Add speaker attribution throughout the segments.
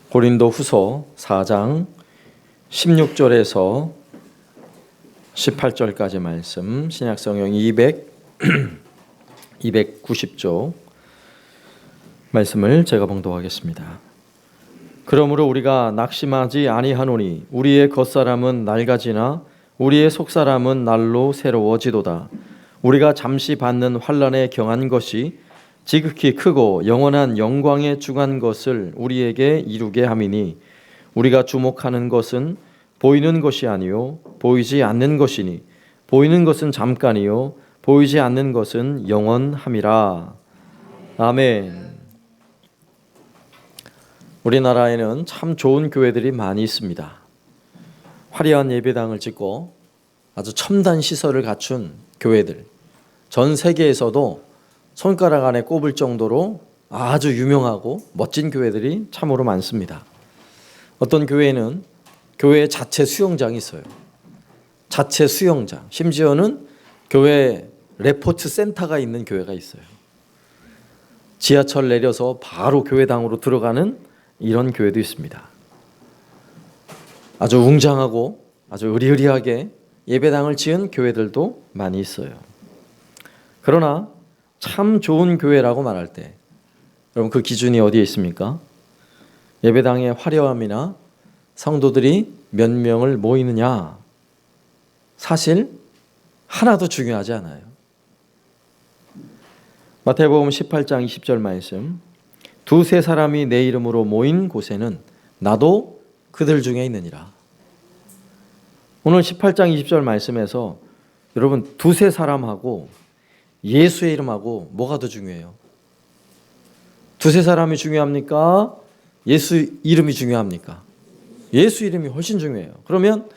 Speaker 1: 고린도후서 4장 16절에서 18절까지 말씀, 신약성경 290조 말씀을 제가 봉독하겠습니다. 그러므로 우리가 낙심하지 아니하노니 우리의 겉사람은 낡아지나 우리의 속사람은 날로 새로워지도다. 우리가 잠시 받는 환난에 경한 것이 지극히 크고 영원한 영광에 중한 것을 우리에게 이루게 함이니 우리가 주목하는 것은 보이는 것이 아니요 보이지 않는 것이니 보이는 것은 잠깐이요 보이지 않는 것은 영원함이라. 아멘. 우리나라에는 참 좋은 교회들이 많이 있습니다. 화려한 예배당을 짓고 아주 첨단 시설을 갖춘 교회들, 전 세계에서도 손가락 안에 꼽을 정도로 아주 유명하고 멋진 교회들이 참으로 많습니다. 어떤 교회는 교회 자체 수영장이 있어요. 자체 수영장, 심지어는 교회 레포트 센터가 있는 교회가 있어요. 지하철 내려서 바로 교회당으로 들어가는 이런 교회도 있습니다. 아주 웅장하고 아주 의리의리하게 예배당을 지은 교회들도 많이 있어요. 그러나 참 좋은 교회라고 말할 때 여러분 그 기준이 어디에 있습니까? 예배당의 화려함이나 성도들이 몇 명을 모이느냐, 사실 하나도 중요하지 않아요. 마태복음 18장 20절 말씀, 두세 사람이 내 이름으로 모인 곳에는 나도 그들 중에 있느니라. 오늘 18장 20절 말씀에서 여러분 두세 사람하고 예수의 이름하고 뭐가 더 중요해요? 두세 사람이 중요합니까? 예수 이름이 중요합니까? 예수 이름이 훨씬 중요해요. 그러면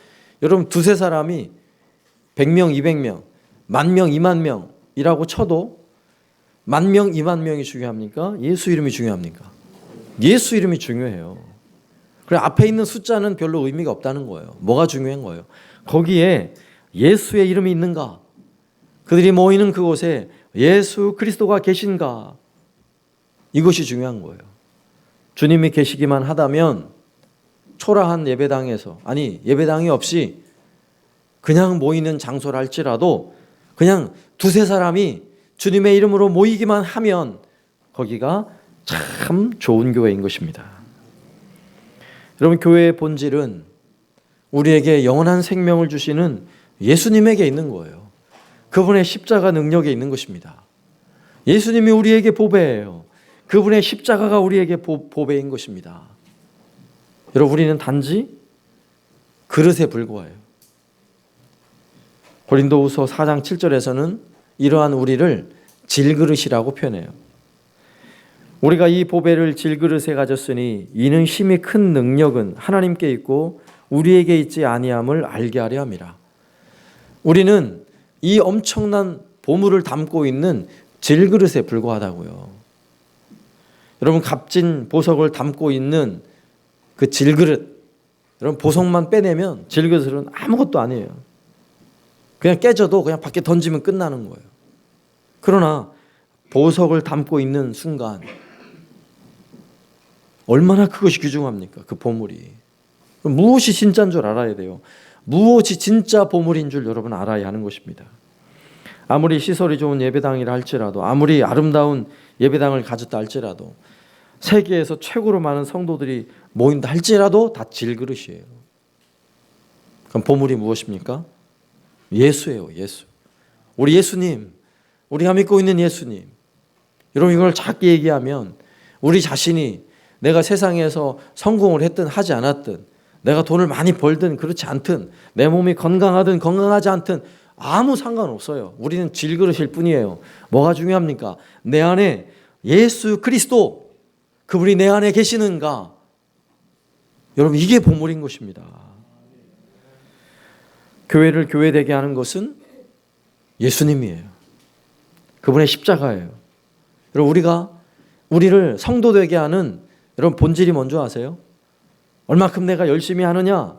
Speaker 1: 여러분 두세 사람이 100명, 200명, 10,000명, 20,000명이라고 쳐도 10,000명, 20,000명이 중요합니까? 예수 이름이 중요합니까? 예수 이름이 중요해요. 그래 앞에 있는 숫자는 별로 의미가 없다는 거예요. 뭐가 중요한 거예요? 거기에 예수의 이름이 있는가? 그들이 모이는 그곳에 예수 그리스도가 계신가? 이것이 중요한 거예요. 주님이 계시기만 하다면 초라한 예배당에서, 아니 예배당이 없이 그냥 모이는 장소라 할지라도 그냥 두세 사람이 주님의 이름으로 모이기만 하면 거기가 참 좋은 교회인 것입니다. 여러분 교회의 본질은 우리에게 영원한 생명을 주시는 예수님에게 있는 거예요. 그분의 십자가 능력에 있는 것입니다. 예수님이 우리에게 보배예요. 그분의 십자가가 우리에게 보배인 것입니다. 여러분 우리는 단지 그릇에 불과해요. 고린도후서 4장 7절에서는 이러한 우리를 질그릇이라고 표현해요. 우리가 이 보배를 질그릇에 가졌으니 이는 심히 큰 능력은 하나님께 있고 우리에게 있지 아니함을 알게 하려 함이라. 우리는 이 엄청난 보물을 담고 있는 질그릇에 불과하다고요. 여러분 값진 보석을 담고 있는 그 질그릇, 여러분 보석만 빼내면 질그릇은 아무것도 아니에요. 그냥 깨져도 그냥 밖에 던지면 끝나는 거예요. 그러나 보석을 담고 있는 순간 얼마나 그것이 귀중합니까? 그 보물이. 무엇이 진짜인 줄 알아야 돼요. 무엇이 진짜 보물인 줄 여러분 알아야 하는 것입니다. 아무리 시설이 좋은 예배당이라 할지라도, 아무리 아름다운 예배당을 가졌다 할지라도, 세계에서 최고로 많은 성도들이 모인다 할지라도 다 질그릇이에요. 그럼 보물이 무엇입니까? 예수예요. 예수. 우리 예수님, 우리가 믿고 있는 예수님. 여러분 이걸 작게 얘기하면 우리 자신이 내가 세상에서 성공을 했든 하지 않았든, 내가 돈을 많이 벌든 그렇지 않든, 내 몸이 건강하든 건강하지 않든 아무 상관없어요. 우리는 질그릇일 뿐이에요. 뭐가 중요합니까? 내 안에 예수 그리스도, 그분이 내 안에 계시는가? 여러분 이게 보물인 것입니다. 교회를 교회되게 하는 것은 예수님이에요. 그분의 십자가예요. 여러분 우리를 성도되게 하는 여러분 본질이 뭔지 아세요? 얼마큼 내가 열심히 하느냐,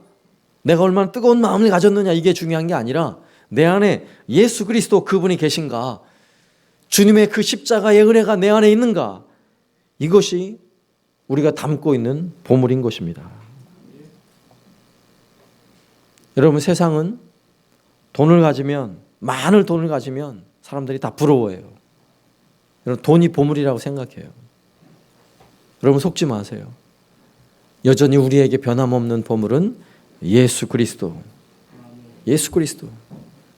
Speaker 1: 내가 얼마나 뜨거운 마음을 가졌느냐, 이게 중요한 게 아니라 내 안에 예수 그리스도 그분이 계신가, 주님의 그 십자가의 은혜가 내 안에 있는가, 이것이 우리가 담고 있는 보물인 것입니다. 여러분, 세상은 많은 돈을 가지면 사람들이 다 부러워해요. 여러분, 돈이 보물이라고 생각해요. 여러분, 속지 마세요. 여전히 우리에게 변함없는 보물은 예수 그리스도. 예수 그리스도.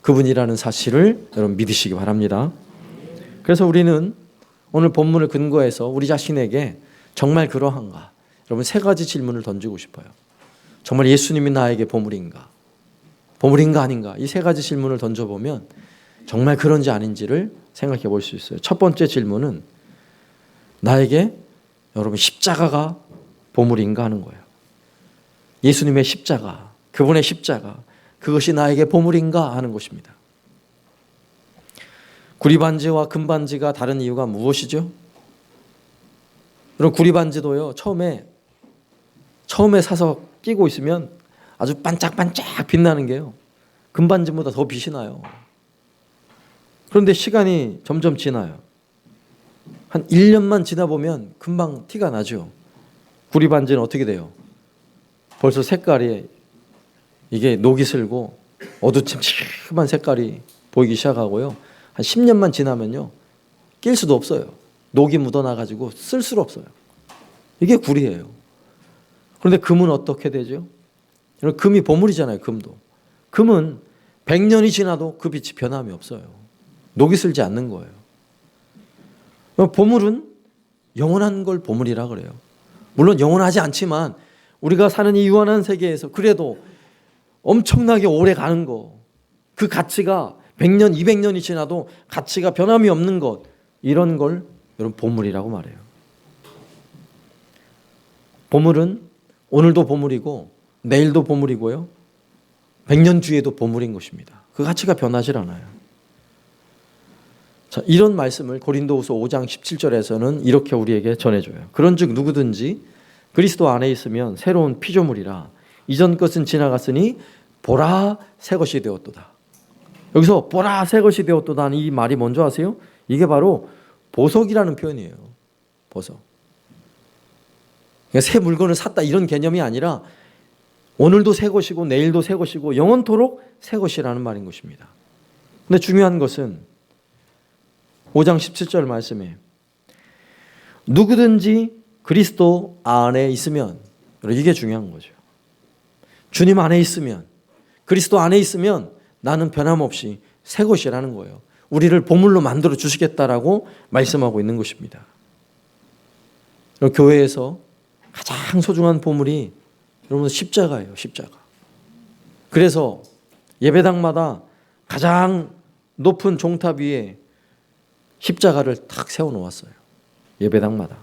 Speaker 1: 그분이라는 사실을 여러분 믿으시기 바랍니다. 그래서 우리는 오늘 본문을 근거해서 우리 자신에게 정말 그러한가? 여러분, 세 가지 질문을 던지고 싶어요. 정말 예수님이 나에게 보물인가? 보물인가 아닌가? 이 세 가지 질문을 던져보면 정말 그런지 아닌지를 생각해 볼 수 있어요. 첫 번째 질문은 나에게 여러분 십자가가 보물인가 하는 거예요. 예수님의 십자가, 그분의 십자가, 그것이 나에게 보물인가 하는 것입니다. 구리반지와 금반지가 다른 이유가 무엇이죠? 그럼 구리반지도요, 처음에 사서 끼고 있으면 아주 반짝반짝 빛나는 게요, 금반지보다 더 빛이 나요. 그런데 시간이 점점 지나요. 한 1년만 지나 보면 금방 티가 나죠. 구리반지는 어떻게 돼요? 벌써 색깔이 이게 녹이 슬고 어두침침한 색깔이 보이기 시작하고요. 한 10년만 지나면요, 낄 수도 없어요. 녹이 묻어나가지고 쓸 수가 없어요. 이게 구리예요. 그런데 금은 어떻게 되죠? 금이 보물이잖아요. 금도. 금은 100년이 지나도 그 빛이 변함이 없어요. 녹이 슬지 않는 거예요. 보물은 영원한 걸 보물이라 그래요. 물론 영원하지 않지만 우리가 사는 이 유한한 세계에서 그래도 엄청나게 오래 가는 거, 그 가치가 100년, 200년이 지나도 가치가 변함이 없는 것, 이런 걸 여러분 보물이라고 말해요. 보물은 오늘도 보물이고 내일도 보물이고요, 100년 뒤에도 보물인 것입니다. 그 가치가 변하질 않아요. 자, 이런 말씀을 고린도후서 5장 17절에서는 이렇게 우리에게 전해줘요. 그런즉 누구든지 그리스도 안에 있으면 새로운 피조물이라, 이전 것은 지나갔으니 보라 새 것이 되었도다. 여기서 보라 새 것이 되었도다 하는 이 말이 뭔지 아세요? 이게 바로 보석이라는 표현이에요. 보석. 그러니까 새 물건을 샀다 이런 개념이 아니라 오늘도 새 것이고 내일도 새 것이고 영원토록 새 것이라는 말인 것입니다. 근데 중요한 것은 5장 17절 말씀에 누구든지 그리스도 안에 있으면, 이게 중요한 거죠. 주님 안에 있으면, 그리스도 안에 있으면 나는 변함없이 새 것이라는 거예요. 우리를 보물로 만들어 주시겠다라고 말씀하고 있는 것입니다. 교회에서 가장 소중한 보물이 여러분 십자가예요. 십자가. 그래서 예배당마다 가장 높은 종탑 위에 십자가를 탁 세워놓았어요. 예배당마다.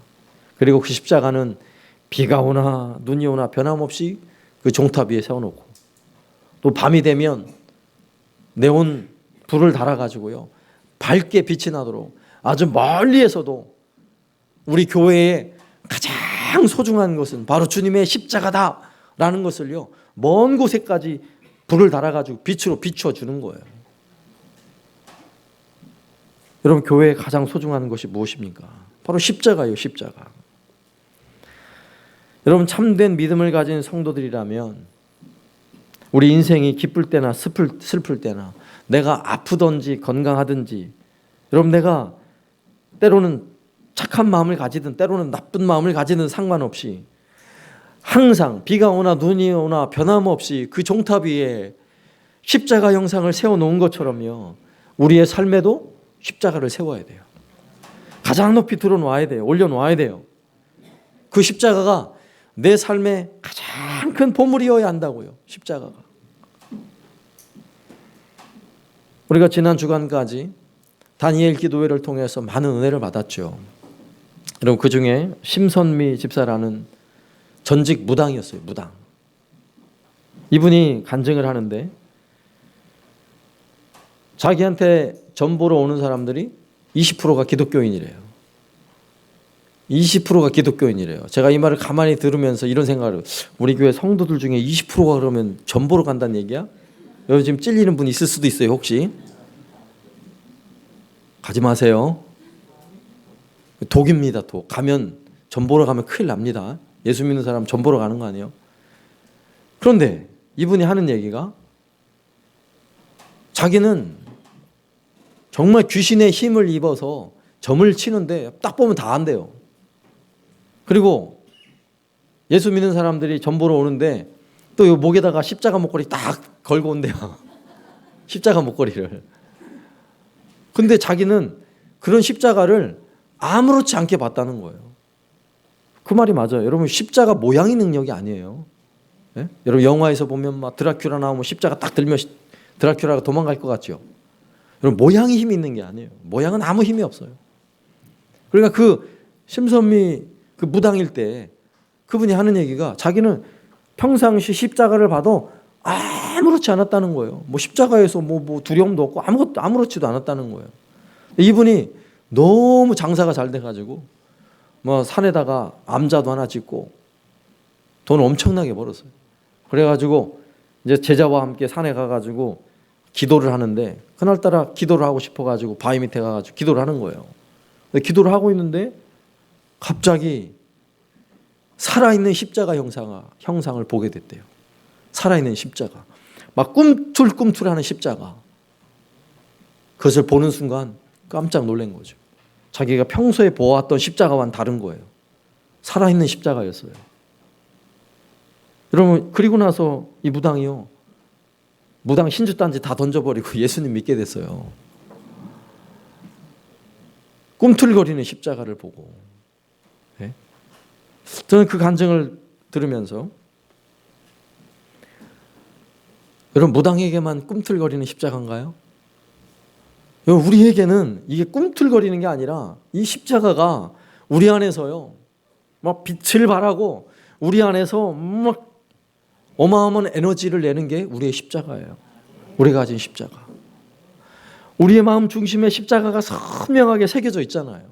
Speaker 1: 그리고 그 십자가는 비가 오나 눈이 오나 변함없이 그 종탑 위에 세워놓고, 또 밤이 되면 네온 불을 달아가지고요, 밝게 빛이 나도록 아주 멀리에서도 우리 교회의 가장 소중한 것은 바로 주님의 십자가다라는 것을요, 먼 곳에까지 불을 달아가지고 빛으로 비춰주는 거예요. 여러분, 교회에 가장 소중한 것이 무엇입니까? 바로 십자가예요. 십자가. 여러분, 참된 믿음을 가진 성도들이라면 우리 인생이 기쁠 때나 슬플 때나, 내가 아프든지 건강하든지, 여러분, 내가 때로는 착한 마음을 가지든 때로는 나쁜 마음을 가지든 상관없이 항상 비가 오나 눈이 오나 변함없이 그 종탑 위에 십자가 형상을 세워놓은 것처럼요, 우리의 삶에도 십자가를 세워야 돼요. 가장 높이 들어놓아야 돼요. 올려놓아야 돼요. 그 십자가가 내 삶의 가장 큰 보물이어야 한다고요. 십자가가. 우리가 지난 주간까지 다니엘 기도회를 통해서 많은 은혜를 받았죠. 여러분, 그 중에 심선미 집사라는 전직 무당이었어요. 무당. 이분이 간증을 하는데 자기한테 전보러 오는 사람들이 20%가 기독교인이래요. 20%가 기독교인이래요. 제가 이 말을 가만히 들으면서 이런 생각을, 우리 교회 성도들 중에 20%가 그러면 전보러 간다는 얘기야? 여기 지금 찔리는 분 있을 수도 있어요. 혹시 가지 마세요. 독입니다. 독. 가면 전 보러 가면 큰일 납니다. 예수 믿는 사람 전 보러 가는 거 아니에요? 그런데 이분이 하는 얘기가 자기는 정말 귀신의 힘을 입어서 점을 치는데 딱 보면 다 안돼요. 그리고 예수 믿는 사람들이 점 보러 오는데 또 이 목에다가 십자가 목걸이 딱 걸고 온대요. 십자가 목걸이를. 근데 자기는 그런 십자가를 아무렇지 않게 봤다는 거예요. 그 말이 맞아요. 여러분, 십자가 모양이 능력이 아니에요. 네? 여러분, 영화에서 보면 막 드라큘라 나오면 십자가 딱 들면 드라큘라가 도망갈 것 같죠. 여러분, 모양이 힘이 있는 게 아니에요. 모양은 아무 힘이 없어요. 그러니까 그 심선미 그 무당일 때 그분이 하는 얘기가 자기는 평상시 십자가를 봐도 아무렇지 않았다는 거예요. 뭐 십자가에서 뭐 두려움도 없고 아무것도 아무렇지도 않았다는 거예요. 이분이 너무 장사가 잘 돼가지고 뭐 산에다가 암자도 하나 짓고 돈 엄청나게 벌었어요. 그래가지고 이제 제자와 함께 산에 가가지고 기도를 하는데 그날따라 기도를 하고 싶어가지고 바위 밑에 가가지고 기도를 하는 거예요. 기도를 하고 있는데 갑자기 살아있는 십자가 형상을 보게 됐대요. 살아있는 십자가. 막 꿈틀꿈틀하는 십자가. 그것을 보는 순간 깜짝 놀란 거죠. 자기가 평소에 보았던 십자가와는 다른 거예요. 살아있는 십자가였어요. 여러분, 그리고 나서 이 무당이요. 무당 신주단지 다 던져버리고 예수님 믿게 됐어요. 꿈틀거리는 십자가를 보고. 네? 저는 그 간증을 들으면서 여러분, 무당에게만 꿈틀거리는 십자가인가요? 여러분, 우리에게는 이게 꿈틀거리는 게 아니라 이 십자가가 우리 안에서요 막 빛을 발하고 우리 안에서 막 어마어마한 에너지를 내는 게 우리의 십자가예요. 우리가 가진 십자가. 우리의 마음 중심에 십자가가 선명하게 새겨져 있잖아요.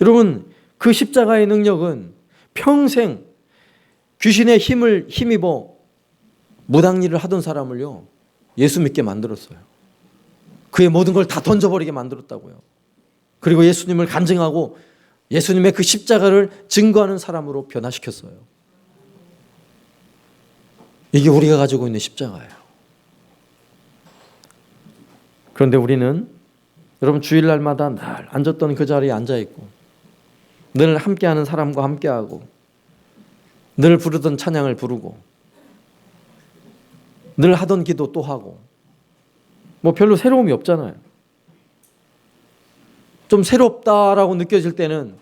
Speaker 1: 여러분, 그 십자가의 능력은 평생 귀신의 힘을 힘입어 무당 일을 하던 사람을요 예수 믿게 만들었어요. 그의 모든 걸 다 던져버리게 만들었다고요. 그리고 예수님을 간증하고 예수님의 그 십자가를 증거하는 사람으로 변화시켰어요. 이게 우리가 가지고 있는 십자가예요. 그런데 우리는 여러분 주일날마다 늘 앉았던 그 자리에 앉아있고 늘 함께하는 사람과 함께하고 늘 부르던 찬양을 부르고 늘 하던 기도 또 하고 뭐 별로 새로움이 없잖아요. 좀 새롭다라고 느껴질 때는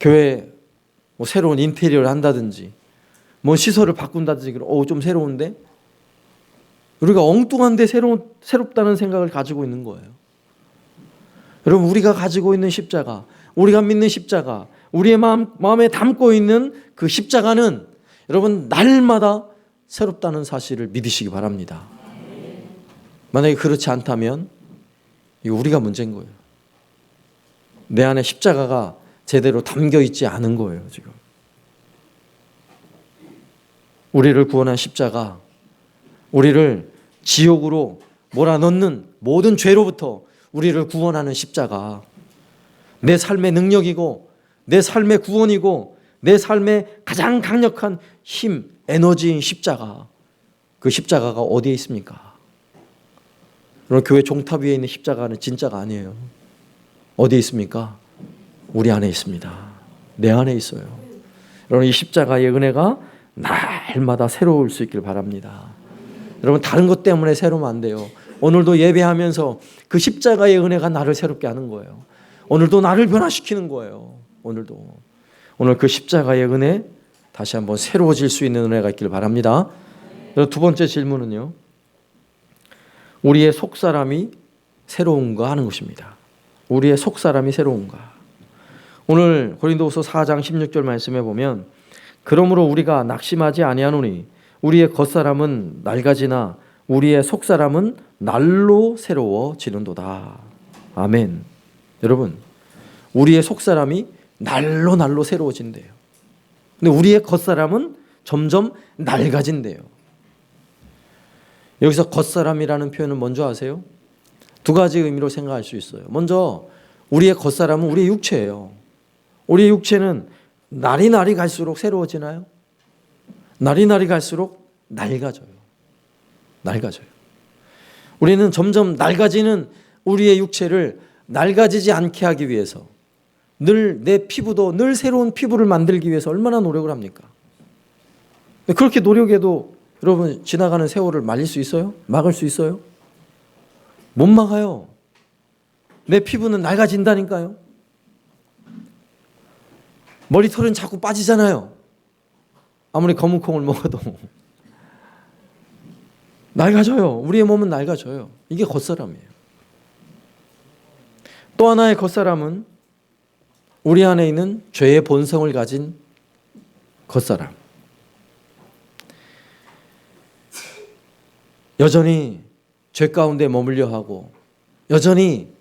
Speaker 1: 교회 뭐 새로운 인테리어를 한다든지 뭐 시설을 바꾼다든지 좀 새로운데 우리가 엉뚱한데 새롭다는 생각을 가지고 있는 거예요. 여러분, 우리가 가지고 있는 십자가, 우리가 믿는 십자가, 우리의 마음에 담고 있는 그 십자가는 여러분 날마다 새롭다는 사실을 믿으시기 바랍니다. 만약에 그렇지 않다면 이거 우리가 문제인 거예요. 내 안에 십자가가 제대로 담겨 있지 않은 거예요, 지금. 우리를 구원한 십자가, 우리를 지옥으로 몰아넣는 모든 죄로부터 우리를 구원하는 십자가, 내 삶의 능력이고 내 삶의 구원이고 내 삶의 가장 강력한 힘, 에너지인 십자가, 그 십자가가 어디에 있습니까? 여러분, 교회 종탑 위에 있는 십자가는 진짜가 아니에요. 어디에 있습니까? 우리 안에 있습니다. 내 안에 있어요. 여러분, 이 십자가의 은혜가 날마다 새로울 수 있길 바랍니다. 여러분, 다른 것 때문에 새로우면 안 돼요. 오늘도 예배하면서 그 십자가의 은혜가 나를 새롭게 하는 거예요. 오늘도 나를 변화시키는 거예요. 오늘 그 십자가의 은혜 다시 한번 새로워질 수 있는 은혜가 있길 바랍니다. 두 번째 질문은요, 우리의 속사람이 새로운가 하는 것입니다. 우리의 속사람이 새로운가. 오늘 고린도후서 4장 16절 말씀에 보면 그러므로 우리가 낙심하지 아니하노니 우리의 겉사람은 낡아지나 우리의 속사람은 날로 새로워지는도다. 아멘. 여러분, 우리의 속사람이 날로 새로워진대요. 근데 우리의 겉사람은 점점 낡아진대요. 여기서 겉사람이라는 표현은 뭔지 아세요? 두 가지 의미로 생각할 수 있어요. 먼저 우리의 겉사람은 우리의 육체예요. 우리 육체는 날이 갈수록 새로워지나요? 날이 갈수록 낡아져요. 우리는 점점 낡아지는 우리의 육체를 낡아지지 않게 하기 위해서 늘 내 피부도 늘 새로운 피부를 만들기 위해서 얼마나 노력을 합니까? 그렇게 노력해도 여러분 지나가는 세월을 말릴 수 있어요? 막을 수 있어요? 못 막아요. 내 피부는 낡아진다니까요. 머리털은 자꾸 빠지잖아요. 아무리 검은 콩을 먹어도 낡아져요. 우리의 몸은 낡아져요. 이게 겉사람이에요. 또 하나의 겉사람은 우리 안에 있는 죄의 본성을 가진 겉사람. 여전히 죄 가운데 머물려 하고, 여전히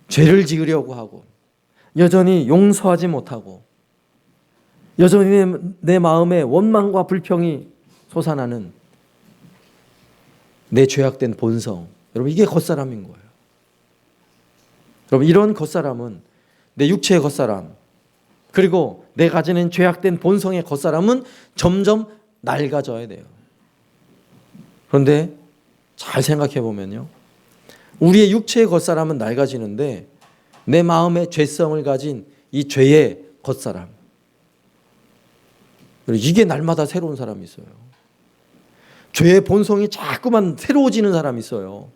Speaker 1: 죄를 지으려고 하고, 여전히 용서하지 못하고, 여전히 내 마음에 원망과 불평이 솟아나는 내 죄악된 본성. 여러분, 이게 겉사람인 거예요. 여러분, 이런 겉사람은, 내 육체의 겉사람, 그리고 내가 가지는 죄악된 본성의 겉사람은 점점 낡아져야 돼요. 그런데 잘 생각해 보면요, 우리의 육체의 겉사람은 낡아지는데 내 마음의 죄성을 가진 이 죄의 겉사람, 이게 날마다 새로운 사람이 있어요. 죄의 본성이 자꾸만 새로워지는 사람이 있어요.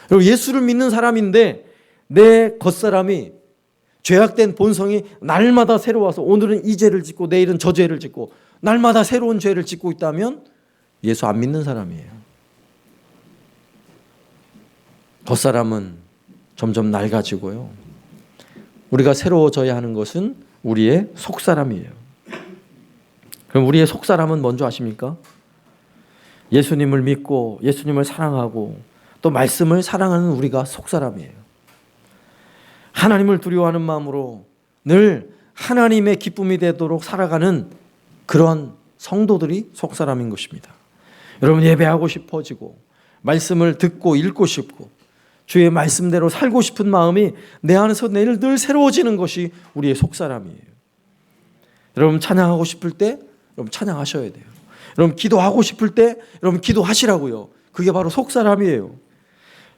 Speaker 1: 여러분, 예수를 믿는 사람인데 내 겉사람이, 죄악된 본성이 날마다 새로워서 오늘은 이 죄를 짓고 내일은 저 죄를 짓고 날마다 새로운 죄를 짓고 있다면 예수 안 믿는 사람이에요. 겉사람은 점점 낡아지고요. 우리가 새로워져야 하는 것은 우리의 속사람이에요. 그럼 우리의 속사람은 뭔지 아십니까? 예수님을 믿고 예수님을 사랑하고 또 말씀을 사랑하는 우리가 속사람이에요. 하나님을 두려워하는 마음으로 늘 하나님의 기쁨이 되도록 살아가는 그런 성도들이 속사람인 것입니다. 여러분, 예배하고 싶어지고 말씀을 듣고 읽고 싶고 주의 말씀대로 살고 싶은 마음이 내 안에서 늘 새로워지는 것이 우리의 속사람이에요. 여러분, 찬양하고 싶을 때 여러분 찬양하셔야 돼요. 여러분, 기도하고 싶을 때 여러분 기도하시라고요. 그게 바로 속사람이에요.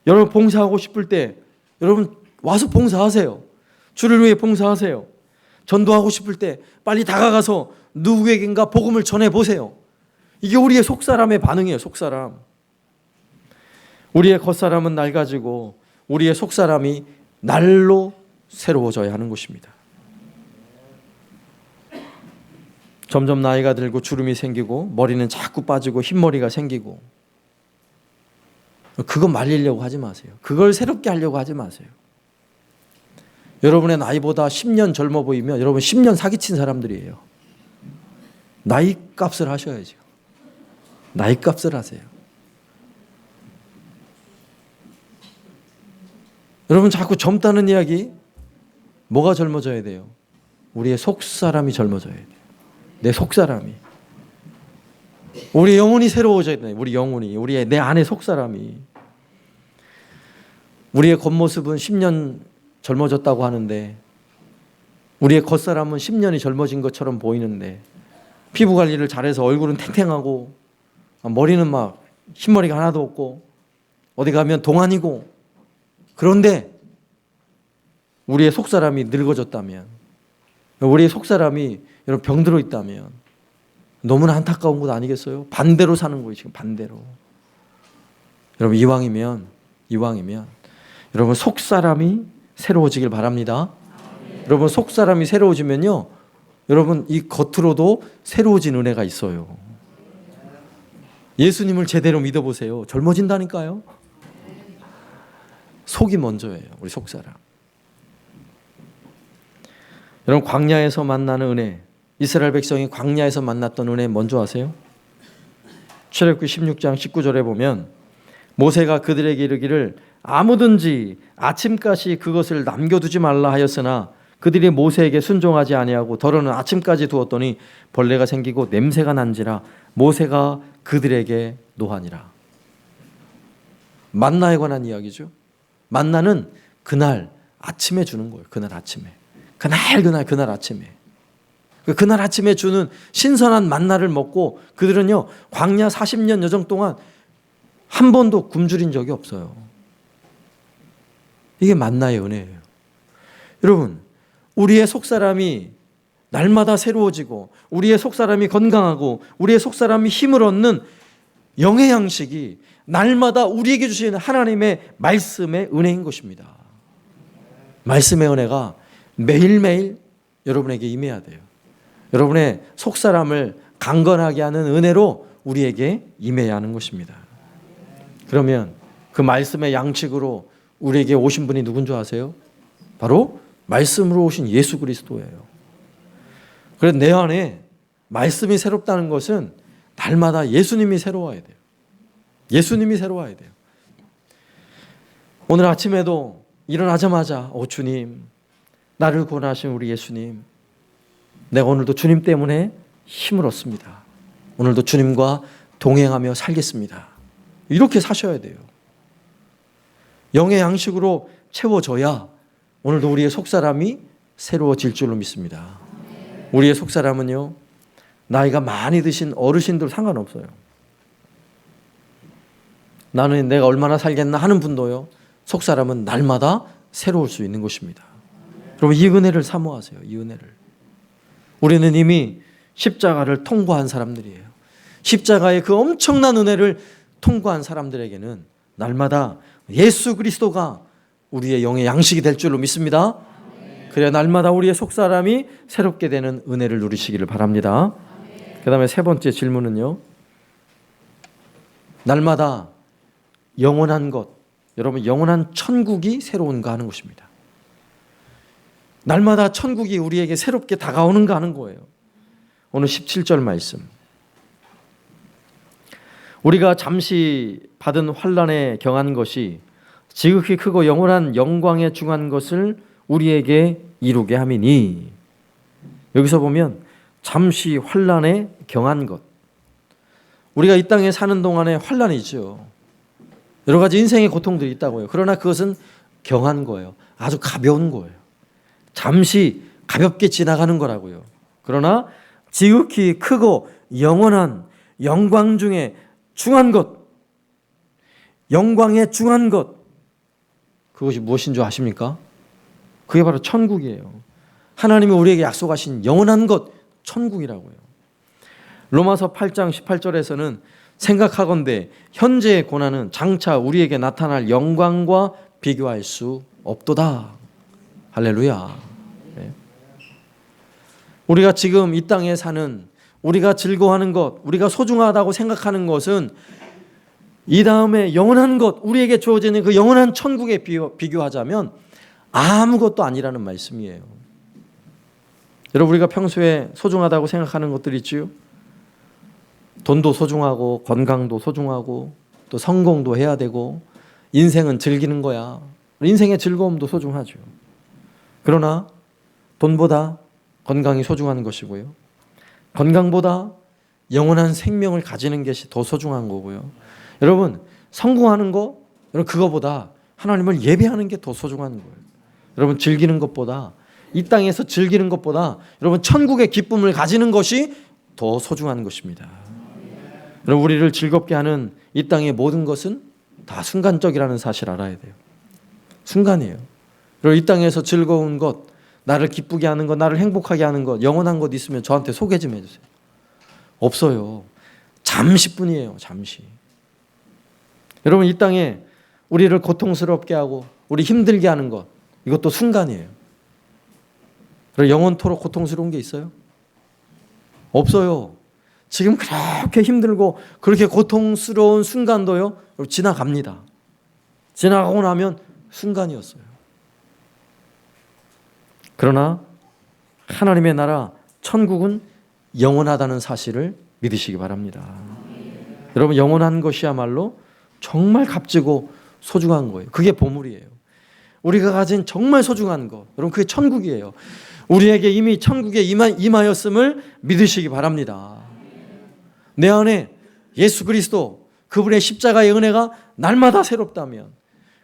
Speaker 1: 여러분, 봉사하고 싶을 때 여러분 와서 봉사하세요. 주를 위해 봉사하세요. 전도하고 싶을 때 빨리 다가가서 누구에겐가 복음을 전해보세요. 이게 우리의 속사람의 반응이에요. 속사람. 우리의 겉사람은 낡아지고 우리의 속사람이 날로 새로워져야 하는 것입니다. 점점 나이가 들고 주름이 생기고 머리는 자꾸 빠지고 흰머리가 생기고, 그거 말리려고 하지 마세요. 그걸 새롭게 하려고 하지 마세요. 여러분의 나이보다 10년 젊어 보이면 여러분 10년 사기친 사람들이에요. 나이 값을 하셔야죠. 나이 값을 하세요. 여러분, 자꾸 젊다는 이야기, 뭐가 젊어져야 돼요? 우리의 속사람이 젊어져야 돼요. 내 속사람이. 우리 영혼이 새로워져야 돼요. 우리 영혼이, 우리의 내 안의 속사람이. 우리의 겉모습은 10년 젊어졌다고 하는데 우리의 겉사람은 10년이 젊어진 것처럼 보이는데 피부 관리를 잘해서 얼굴은 탱탱하고 머리는 막 흰머리가 하나도 없고 어디 가면 동안이고, 그런데 우리의 속사람이 늙어졌다면, 우리의 속사람이 여러분 병들어 있다면 너무나 안타까운 것 아니겠어요? 반대로 사는 거예요. 지금 반대로. 여러분, 이왕이면 여러분 속사람이 새로워지길 바랍니다. 여러분, 속사람이 새로워지면요, 여러분 이 겉으로도 새로워진 은혜가 있어요. 예수님을 제대로 믿어보세요. 젊어진다니까요. 속이 먼저예요. 우리 속사람. 여러분, 광야에서 만나는 은혜, 이스라엘 백성이 광야에서 만났던 은혜 뭔지 아세요? 출애굽기 16장 19절에 보면 모세가 그들에게 이르기를 아무든지 아침까지 그것을 남겨두지 말라 하였으나 그들이 모세에게 순종하지 아니하고 더러는 아침까지 두었더니 벌레가 생기고 냄새가 난지라 모세가 그들에게 노하니라. 만나에 관한 이야기죠. 만나는 그날 아침에 주는 거예요. 그날 아침에. 그날 아침에. 그날 아침에 주는 신선한 만나를 먹고 그들은요, 광야 40년 여정 동안 한 번도 굶주린 적이 없어요. 이게 만나의 은혜예요. 여러분, 우리의 속사람이 날마다 새로워지고 우리의 속사람이 건강하고 우리의 속사람이 힘을 얻는 영의 양식이 날마다 우리에게 주시는 하나님의 말씀의 은혜인 것입니다. 말씀의 은혜가 매일매일 여러분에게 임해야 돼요. 여러분의 속사람을 강건하게 하는 은혜로 우리에게 임해야 하는 것입니다. 그러면 그 말씀의 양식으로 우리에게 오신 분이 누군 줄 아세요? 바로 말씀으로 오신 예수 그리스도예요. 그래서 내 안에 말씀이 새롭다는 것은 날마다 예수님이 새로워야 돼요. 예수님이 새로워야 돼요. 오늘 아침에도 일어나자마자 주님, 나를 구원하신 우리 예수님, 내가 오늘도 주님 때문에 힘을 얻습니다. 오늘도 주님과 동행하며 살겠습니다. 이렇게 사셔야 돼요. 영의 양식으로 채워져야 오늘도 우리의 속사람이 새로워질 줄로 믿습니다. 우리의 속사람은요, 나이가 많이 드신 어르신들 상관없어요. 나는 내가 얼마나 살겠나 하는 분도요, 속사람은 날마다 새로울 수 있는 것입니다. 여러분, 이 은혜를 사모하세요. 이 은혜를. 우리는 이미 십자가를 통과한 사람들이에요. 십자가의 그 엄청난 은혜를 통과한 사람들에게는 날마다 예수 그리스도가 우리의 영의 양식이 될 줄로 믿습니다. 그래야 날마다 우리의 속사람이 새롭게 되는 은혜를 누리시기를 바랍니다. 그 다음에 세 번째 질문은요, 날마다 영원한 것, 여러분 영원한 천국이 새로운가 하는 것입니다. 날마다 천국이 우리에게 새롭게 다가오는가 하는 거예요. 오늘 17절 말씀, 우리가 잠시 받은 환난에 경한 것이 지극히 크고 영원한 영광에 중한 것을 우리에게 이루게 함이니. 여기서 보면 잠시 환난에 경한 것, 우리가 이 땅에 사는 동안에 환난이죠. 여러 가지 인생의 고통들이 있다고요. 그러나 그것은 경한 거예요. 아주 가벼운 거예요. 잠시 가볍게 지나가는 거라고요. 그러나 지극히 크고 영원한 영광 중에 중한 것, 영광에 중한 것, 그것이 무엇인 줄 아십니까? 그게 바로 천국이에요. 하나님이 우리에게 약속하신 영원한 것, 천국이라고요. 로마서 8장 18절에서는 생각하건대 현재의 고난은 장차 우리에게 나타날 영광과 비교할 수 없도다. 할렐루야. 네. 우리가 지금 이 땅에 사는, 우리가 즐거워하는 것, 우리가 소중하다고 생각하는 것은 이 다음에 영원한 것, 우리에게 주어지는 그 영원한 천국에 비교하자면 아무것도 아니라는 말씀이에요. 여러분, 우리가 평소에 소중하다고 생각하는 것들이 있지요. 돈도 소중하고 건강도 소중하고 또 성공도 해야 되고 인생은 즐기는 거야. 인생의 즐거움도 소중하죠. 그러나 돈보다 건강이 소중한 것이고요. 건강보다 영원한 생명을 가지는 것이 더 소중한 거고요. 여러분, 성공하는 거, 여러분 그거보다 하나님을 예배하는 게 더 소중한 거예요. 여러분, 즐기는 것보다, 이 땅에서 즐기는 것보다 여러분 천국의 기쁨을 가지는 것이 더 소중한 것입니다. 여러분, 우리를 즐겁게 하는 이 땅의 모든 것은 다 순간적이라는 사실 알아야 돼요. 순간이에요. 여러분, 이 땅에서 즐거운 것, 나를 기쁘게 하는 것, 나를 행복하게 하는 것, 영원한 것 있으면 저한테 소개 좀 해주세요. 없어요. 잠시뿐이에요. 잠시. 여러분, 이 땅에 우리를 고통스럽게 하고 우리 힘들게 하는 것, 이것도 순간이에요. 그리고 영원토록 고통스러운 게 있어요? 없어요. 지금 그렇게 힘들고 그렇게 고통스러운 순간도요, 지나갑니다. 지나가고 나면 순간이었어요. 그러나 하나님의 나라 천국은 영원하다는 사실을 믿으시기 바랍니다. 여러분, 영원한 것이야말로 정말 값지고 소중한 거예요. 그게 보물이에요. 우리가 가진 정말 소중한 것, 여러분 그게 천국이에요. 우리에게 이미 천국에 임하였음을 믿으시기 바랍니다. 내 안에 예수 그리스도, 그분의 십자가의 은혜가 날마다 새롭다면,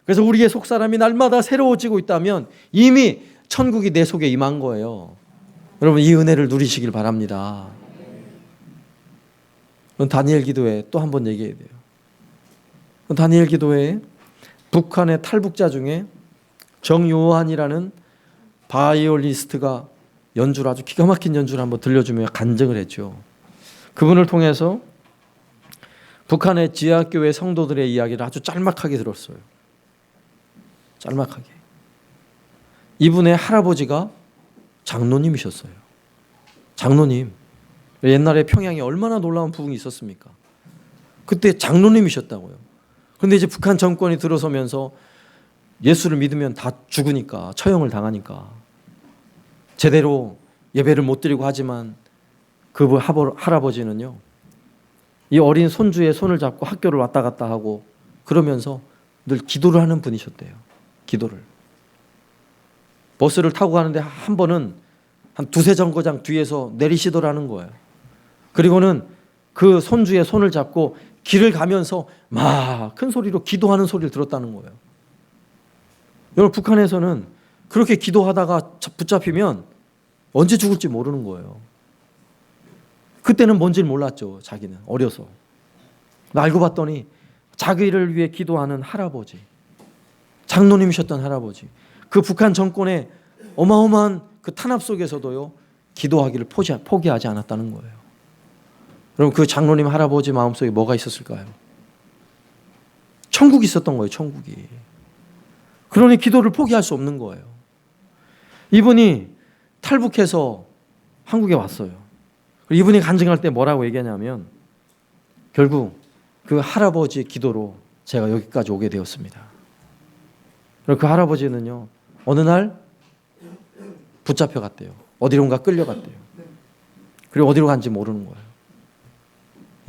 Speaker 1: 그래서 우리의 속사람이 날마다 새로워지고 있다면 이미 천국이 내 속에 임한 거예요. 여러분 이 은혜를 누리시길 바랍니다. 다니엘 기도회 또 한 번 얘기해야 돼요. 다니엘 기도회에 북한의 탈북자 중에 정요한이라는 바이올리스트가 연주를 아주 기가 막힌 연주를 한번 들려주며 간증을 했죠. 그분을 통해서 북한의 지하교회 성도들의 이야기를 아주 짤막하게 들었어요. 짤막하게. 이분의 할아버지가 장로님이셨어요. 장로님. 옛날에 평양에 얼마나 놀라운 부흥이 있었습니까? 그때 장로님이셨다고요. 그런데 이제 북한 정권이 들어서면서 예수를 믿으면 다 죽으니까, 처형을 당하니까 제대로 예배를 못 드리고 하지만 그 할아버지는요, 이 어린 손주의 손을 잡고 학교를 왔다 갔다 하고 그러면서 늘 기도를 하는 분이셨대요. 기도를. 버스를 타고 가는데 한 번은 한 두세 정거장 뒤에서 내리시더라는 거예요. 그리고는 그 손주의 손을 잡고 길을 가면서 막 큰 소리로 기도하는 소리를 들었다는 거예요. 여러분 북한에서는 그렇게 기도하다가 붙잡히면 언제 죽을지 모르는 거예요. 그때는 뭔지를 몰랐죠. 자기는 어려서. 알고 봤더니 자기를 위해 기도하는 할아버지, 장로님이셨던 할아버지, 그 북한 정권의 어마어마한 그 탄압 속에서도요 기도하기를 포기하지 않았다는 거예요. 그럼 그 장로님 할아버지 마음속에 뭐가 있었을까요? 천국이 있었던 거예요. 천국이. 그러니 기도를 포기할 수 없는 거예요. 이분이 탈북해서 한국에 왔어요. 이분이 간증할 때 뭐라고 얘기하냐면 결국 그 할아버지의 기도로 제가 여기까지 오게 되었습니다. 그리고 그 할아버지는요 어느 날 붙잡혀갔대요. 어디론가 끌려갔대요. 그리고 어디로 간지 모르는 거예요.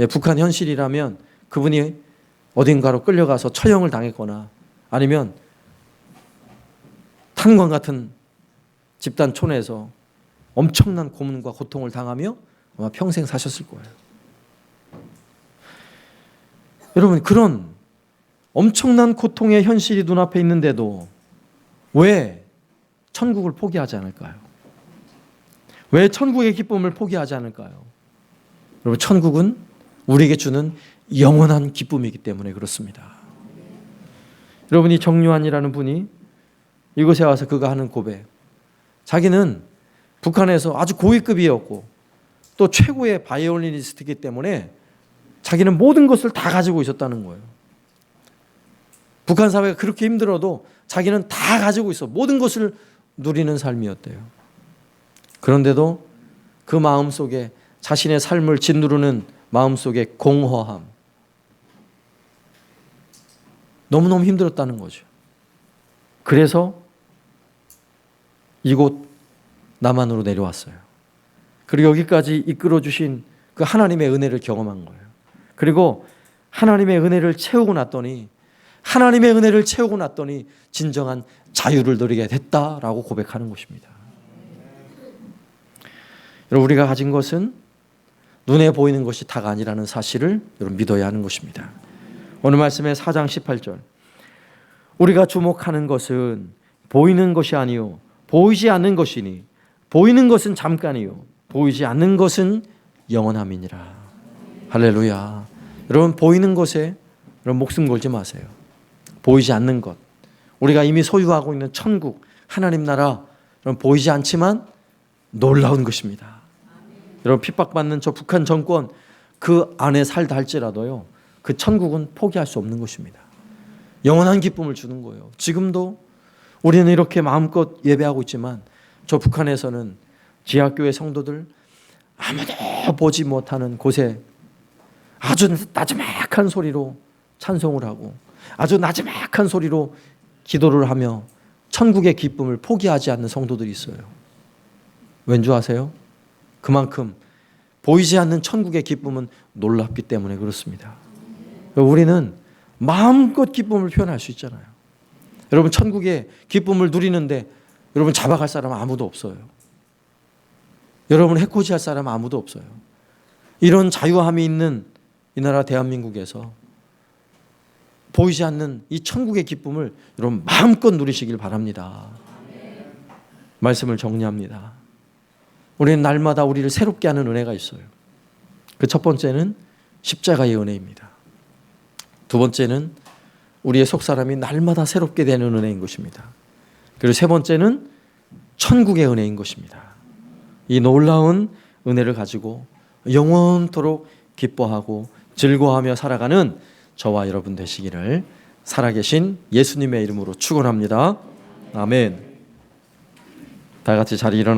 Speaker 1: 예, 북한 현실이라면 그분이 어딘가로 끌려가서 처형을 당했거나 아니면 탄광 같은 집단 촌에서 엄청난 고문과 고통을 당하며 아마 평생 사셨을 거예요. 여러분 그런 엄청난 고통의 현실이 눈앞에 있는데도 왜 천국을 포기하지 않을까요? 왜 천국의 기쁨을 포기하지 않을까요? 여러분 천국은 우리에게 주는 영원한 기쁨이기 때문에 그렇습니다. 여러분이 정요한이라는 분이 이곳에 와서 그가 하는 고백, 자기는 북한에서 아주 고위급이었고 또 최고의 바이올리니스트이기 때문에 자기는 모든 것을 다 가지고 있었다는 거예요. 북한 사회가 그렇게 힘들어도 자기는 다 가지고 있어 모든 것을 누리는 삶이었대요. 그런데도 그 마음속에 자신의 삶을 짓누르는 마음속에 공허함, 너무너무 힘들었다는 거죠. 그래서 이곳 남한으로 내려왔어요. 그리고 여기까지 이끌어 주신 그 하나님의 은혜를 경험한 거예요. 그리고 하나님의 은혜를 채우고 났더니 진정한 자유를 누리게 됐다라고 고백하는 것입니다. 여러분 우리가 가진 것은 눈에 보이는 것이 다가 아니라는 사실을 여러분 믿어야 하는 것입니다. 오늘 말씀의 4장 18절, 우리가 주목하는 것은 보이는 것이 아니요 보이지 않는 것이니 보이는 것은 잠깐이요 보이지 않는 것은 영원함이니라. 할렐루야. 여러분 보이는 것에 여러분 목숨 걸지 마세요. 보이지 않는 것, 우리가 이미 소유하고 있는 천국 하나님 나라, 여러분 보이지 않지만 놀라운 것입니다. 여러분 핍박받는 저 북한 정권 그 안에 살다 할지라도요 그 천국은 포기할 수 없는 것입니다. 영원한 기쁨을 주는 거예요. 지금도 우리는 이렇게 마음껏 예배하고 있지만 저 북한에서는 지하교회 성도들 아무도 보지 못하는 곳에 아주 나지막한 소리로 찬송을 하고 아주 나지막한 소리로 기도를 하며 천국의 기쁨을 포기하지 않는 성도들이 있어요. 왠지 아세요? 그만큼 보이지 않는 천국의 기쁨은 놀랍기 때문에 그렇습니다. 우리는 마음껏 기쁨을 표현할 수 있잖아요. 여러분 천국의 기쁨을 누리는데 여러분 잡아갈 사람 아무도 없어요. 여러분 해코지할 사람 아무도 없어요. 이런 자유함이 있는 이 나라 대한민국에서 보이지 않는 이 천국의 기쁨을 여러분 마음껏 누리시길 바랍니다. 말씀을 정리합니다. 우리는 날마다 우리를 새롭게 하는 은혜가 있어요. 그 첫 번째는 십자가의 은혜입니다. 두 번째는 우리의 속사람이 날마다 새롭게 되는 은혜인 것입니다. 그리고 세 번째는 천국의 은혜인 것입니다. 이 놀라운 은혜를 가지고 영원토록 기뻐하고 즐거워하며 살아가는 저와 여러분 되시기를 살아계신 예수님의 이름으로 축원합니다. 아멘. 다 같이 자리 일어나